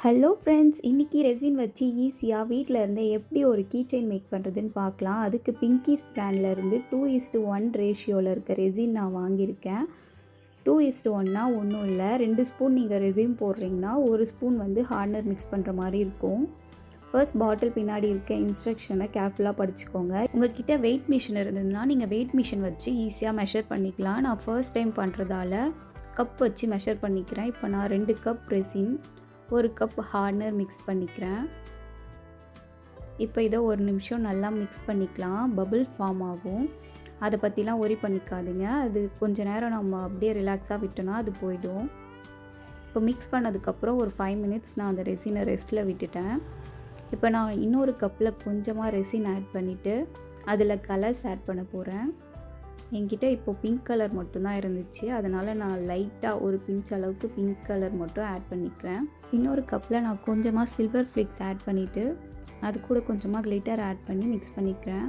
Hello friends, இன்றைக்கி resin வச்சு ஈஸியாக வீட்டில் இருந்தே எப்படி ஒரு கீச்செயின் மேக் பண்ணுறதுன்னு பார்க்கலாம். அதுக்கு பிங்கிஸ் பிராண்ட்லேருந்து 2:1 ரேஷியோவில் இருக்க ரெசின் நான் வாங்கியிருக்கேன். 2:1னா ஒன்றும் இல்லை, 2 ஸ்பூன் நீங்கள் ரெசின் போடுறீங்கன்னா 1 ஸ்பூன் வந்து ஹார்டனர் மிக்ஸ் பண்ணுற மாதிரி இருக்கும். ஃபர்ஸ்ட் பாட்டில் பின்னாடி இருக்க இன்ஸ்ட்ரக்ஷனை கேர்ஃபுல்லாக படிச்சுக்கோங்க. உங்கள்கிட்ட வெயிட் மிஷின் இருந்ததுன்னா நீங்கள் வெயிட் மிஷின் வச்சு ஈஸியாக மெஷர் பண்ணிக்கலாம். நான் ஃபர்ஸ்ட் டைம் பண்ணுறதால கப் வச்சு மெஷர் பண்ணிக்கிறேன். இப்போ நான் 2 கப் ரெசின் 1 கப் ஹார்டனர் மிக்ஸ் பண்ணிக்கிறேன். இப்போ இதை 1 நிமிஷம் நல்லா மிக்ஸ் பண்ணிக்கலாம். பபிள் ஃபார்ம் ஆகும், அதை பற்றிலாம் ஒரி பண்ணிக்காதீங்க. அது கொஞ்சம் நேரம் நம்ம அப்படியே ரிலாக்ஸாக விட்டோன்னா அது போயிடும். இப்போ மிக்ஸ் பண்ணதுக்கப்புறம் ஒரு 5 மினிட்ஸ் நான் அந்த ரெசினை ரெஸ்ட்டில் விட்டுட்டேன். இப்போ நான் இன்னொரு கப்பில் கொஞ்சமாக ரெசின் ஆட் பண்ணிவிட்டு அதில் கலர்ஸ் ஆட் பண்ண போகிறேன். என்கிட்ட இப்போது பிங்க் கலர் மட்டும்தான் இருந்துச்சு, அதனால் நான் லைட்டாக ஒரு பிஞ்ச் அளவுக்கு பிங்க் கலர் மட்டும் ஆட் பண்ணிக்கிறேன். இன்னொரு கப்பில் நான் கொஞ்சமாக சில்வர் ஃப்ளிக்ஸ் ஆட் பண்ணிவிட்டு அது கூட கொஞ்சமாக கிளிட்டர் ஆட் பண்ணி மிக்ஸ் பண்ணிக்கிறேன்.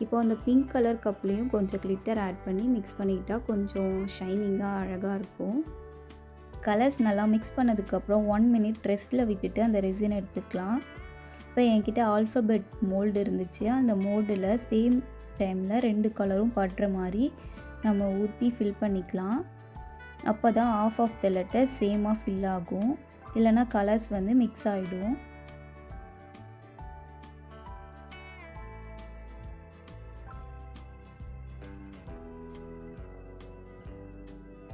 இப்போ அந்த பிங்க் கலர் கப்லேயும் கொஞ்சம் கிளிட்டர் ஆட் பண்ணி மிக்ஸ் பண்ணிக்கிட்டால் கொஞ்சம் ஷைனிங்காக அழகாக இருக்கும். கலர்ஸ் நல்லா மிக்ஸ் பண்ணதுக்கப்புறம் 1 மினிட் ரெஸ்ட்டில் விட்டுட்டு அந்த ரெசினை எடுத்துக்கலாம். இப்போ என்கிட்ட ஆல்ஃபபெட் மோல்டு இருந்துச்சு, அந்த மோல்டில் சேம் டைமில் 2 கலரும் படுற மாதிரி நம்ம ஊற்றி ஃபில் பண்ணிக்கலாம். அப்போ தான் ஆஃப் ஆஃப் த லெட்டர் சேமாக ஃபில் ஆகும், இல்லைனா கலர்ஸ் வந்து மிக்ஸ் ஆகிடும்.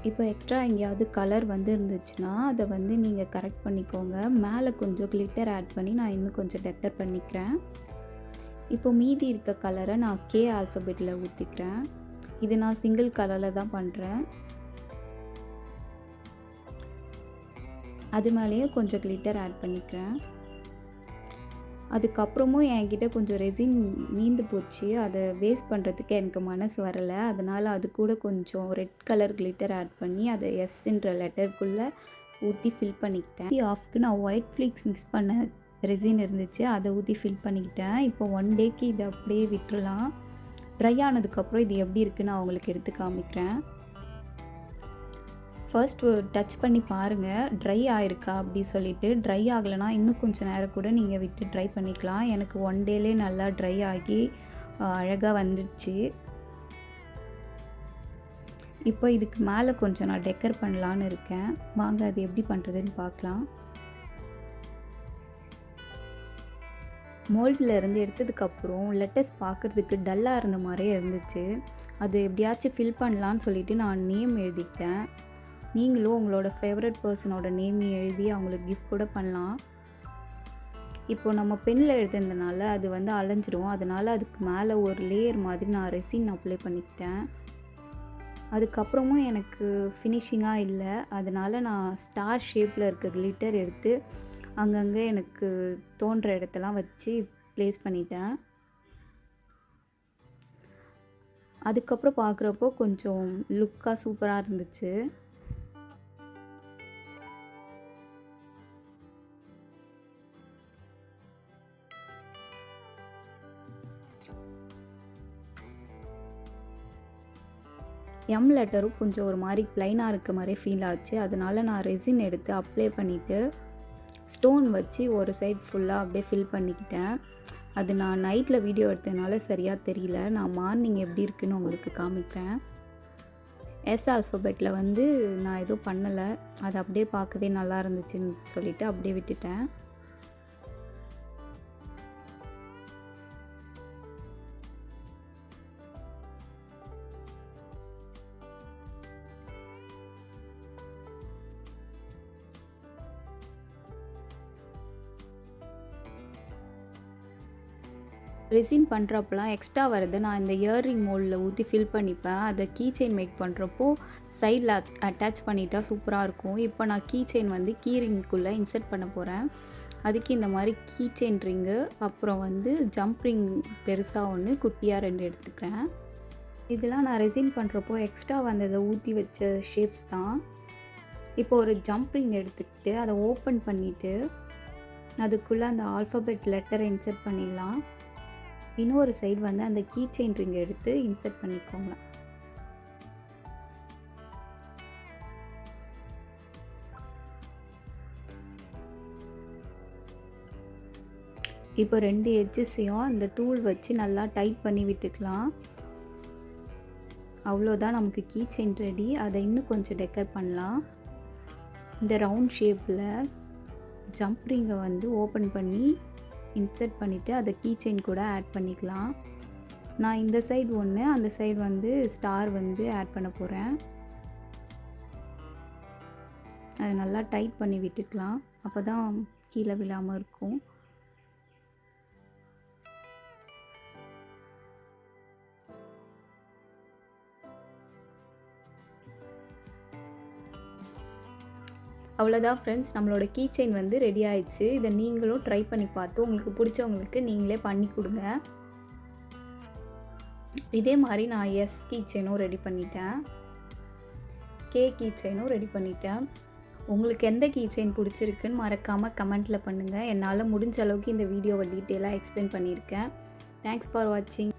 இப்போ எக்ஸ்ட்ரா எங்கேயாவது கலர் வந்து இருந்துச்சுன்னா அதை வந்து நீங்கள் கரெக்ட் பண்ணிக்கோங்க. மேலே கொஞ்சம் கிளிட்டர் ஆட் பண்ணி நான் இன்னும் கொஞ்சம் டெக்கர் பண்ணிக்கிறேன். இப்போ மீதி இருக்க கலரை நான் கே ஆல்ஃபபெட்டில் ஊற்றிக்கிறேன். இது நான் சிங்கிள் கலரில் தான் பண்ணுறேன். அது மேலேயும் கொஞ்சம் கிளிட்டர் ஆட் பண்ணிக்கிறேன். அதுக்கப்புறமும் என்கிட்ட கொஞ்சம் ரெசின் மீந்து போச்சு, அதை வேஸ்ட் பண்ணுறதுக்கு எனக்கு மனசு வரலை. அதனால் அது கூட கொஞ்சம் ரெட் கலர் கிளிட்டர் ஆட் பண்ணி அதை எஸ்ன்ற லெட்டருக்குள்ளே ஊற்றி ஃபில் பண்ணிக்கிட்டேன். ஆஃப்க்கு நான் ஒயிட் ஃப்ளிக்ஸ் மிக்ஸ் பண்ண ரெசின் இருந்துச்சு, அதை ஊற்றி ஃபில் பண்ணிக்கிட்டேன். இப்போ 1 டேக்கு இதை அப்படியே விட்டுறலாம். ட்ரை ஆனதுக்கப்புறம் இது எப்படி இருக்குன்னு நான் உங்களுக்கு எடுத்து காமிக்கிறேன். ஃபர்ஸ்ட் டச் பண்ணி பாருங்கள் ட்ரை ஆகிருக்கா அப்படி சொல்லிவிட்டு. ட்ரை ஆகலைன்னா இன்னும் கொஞ்சம் நேரம் கூட நீங்கள் விட்டு ட்ரை பண்ணிக்கலாம். எனக்கு 1 டேலே நல்லா ட்ரை ஆகி அழகாக வந்துடுச்சு. இப்போ இதுக்கு மேலே கொஞ்சம் நான் டெக்கர் பண்ணலான்னு இருக்கேன். வாங்க அது எப்படி பண்ணுறதுன்னு பார்க்கலாம். மோல்டில் இருந்து எடுத்ததுக்கப்புறம் லெட்டர்ஸ் பார்க்குறதுக்கு டல்லாக இருந்த மாதிரியே இருந்துச்சு. அது எப்படியாச்சும் ஃபில் பண்ணலான்னு சொல்லிவிட்டு நான் நேம் எழுதிக்கிட்டேன். நீங்களும் உங்களோட ஃபேவரட் பர்சனோட நேம் எழுதி அவங்களுக்கு கிஃப்ட் கூட பண்ணலாம். இப்போது நம்ம பெனில் எழுதுனதுனால அது வந்து அலைஞ்சிடும், அதனால் அதுக்கு மேலே ஒரு லேயர் மாதிரி நான் ரெசின் அப்ளை பண்ணிக்கிட்டேன். அதுக்கப்புறமும் எனக்கு ஃபினிஷிங்காக இல்லை, அதனால் நான் ஸ்டார் ஷேப்பில் இருக்க கிளிட்டர் எடுத்து அங்கங்கே எனக்கு தோன்ற இடத்தெல்லாம் வச்சு ப்ளேஸ் பண்ணிட்டேன். அதுக்கப்புறம் பார்க்குறப்போ கொஞ்சம் லுக்காக சூப்பராக இருந்துச்சு. எம் லெட்டரும் கொஞ்சம் ஒரு மாதிரி ப்ளைனாக இருக்க மாதிரி ஃபீல் ஆச்சு, அதனால் நான் ரெசின் எடுத்து அப்ளை பண்ணிவிட்டு ஸ்டோன் வச்சு ஒரு சைட் ஃபுல்லாக அப்படியே ஃபில் பண்ணிக்கிட்டேன். அது நான் நைட்டில் வீடியோ எடுத்ததுனால சரியாக தெரியல, நான் மார்னிங் எப்படி இருக்குன்னு உங்களுக்கு காமிக்கிறேன். எஸ் ஆல்ஃபபெட்டில் வந்து நான் எதுவும் பண்ணலை, அது அப்படியே பார்க்கவே நல்லா இருந்துச்சுன்னு சொல்லிவிட்டு அப்படியே விட்டுட்டேன். ரெசின் பண்ணுறப்பெல்லாம் எக்ஸ்ட்ரா வரது நான் இந்த இயர்ரிங் மோல்டில் ஊற்றி ஃபில் பண்ணிப்பேன். அதை கீச்செயின் மேக் பண்ணுறப்போ சைடில் அட்டாச் பண்ணிட்டா சூப்பராக இருக்கும். இப்போ நான் கீச்செயின் வந்து கீரிங்குள்ளே இன்சர்ட் பண்ண போகிறேன். அதுக்கு இந்த மாதிரி கீச்செயின் ரிங்கு, அப்புறம் வந்து ஜம்ப் ரிங் பெருசாக ஒன்று, குட்டியாக 2 எடுத்துக்கிறேன். இதெல்லாம் நான் ரெசின் பண்ணுறப்போ எக்ஸ்ட்ரா வந்ததை ஊற்றி வச்ச ஷேப்ஸ் தான். இப்போ ஒரு ஜம்ப் ரிங் எடுத்துக்கிட்டு அதை ஓப்பன் பண்ணிவிட்டு அதுக்குள்ளே அந்த ஆல்ஃபபெட் லெட்டரை இன்சர்ட் பண்ணிடலாம். இன்னொரு சைடு வந்து அந்த கீச்செயின் ரிங் எடுத்து இன்சர்ட் பண்ணிக்கோங்க. இப்போ 2 எட்ஜஸையும் அந்த டூல் வச்சு நல்லா டைட் பண்ணி விட்டுக்கலாம். அவ்வளோதான், நமக்கு கீ செயின் ரெடி. அதை இன்னும் கொஞ்சம் டெக்கர் பண்ணலாம். இந்த ரவுண்ட் ஷேப்பில் ஜம்ப் ரிங்கை வந்து ஓப்பன் பண்ணி இன்சர்ட் பண்ணிவிட்டு அதை கீ செயின் கூட ஆட் பண்ணிக்கலாம். நான் இந்த சைடு ஒன்று, அந்த சைடு வந்து ஸ்டார் வந்து ஆட் பண்ண போகிறேன். அதை நல்லா டைட் பண்ணி விட்டுக்கலாம். அப்போ தான் கீழே விழாமல் இருக்கும். அவ்வளோதான் ஃப்ரெண்ட்ஸ், நம்மளோட கீ செயின் வந்து ரெடி ஆயிடுச்சு. இதை நீங்களும் ட்ரை பண்ணி பார்த்து உங்களுக்கு பிடிச்சவங்களுக்கு நீங்களே பண்ணி கொடுங்க. இதே மாதிரி நான் எஸ் கீ செயினும் ரெடி பண்ணிட்டேன், கே கீ செயினும் ரெடி பண்ணிட்டேன். உங்களுக்கு எந்த கீ செயின் பிடிச்சிருக்குன்னு மறக்காமல் கமெண்ட்டில் பண்ணுங்கள். என்னால் முடிஞ்ச அளவுக்கு இந்த வீடியோவை டீட்டெயிலாக எக்ஸ்பிளைன் பண்ணியிருக்கேன். தேங்க்ஸ் ஃபார் வாட்சிங்.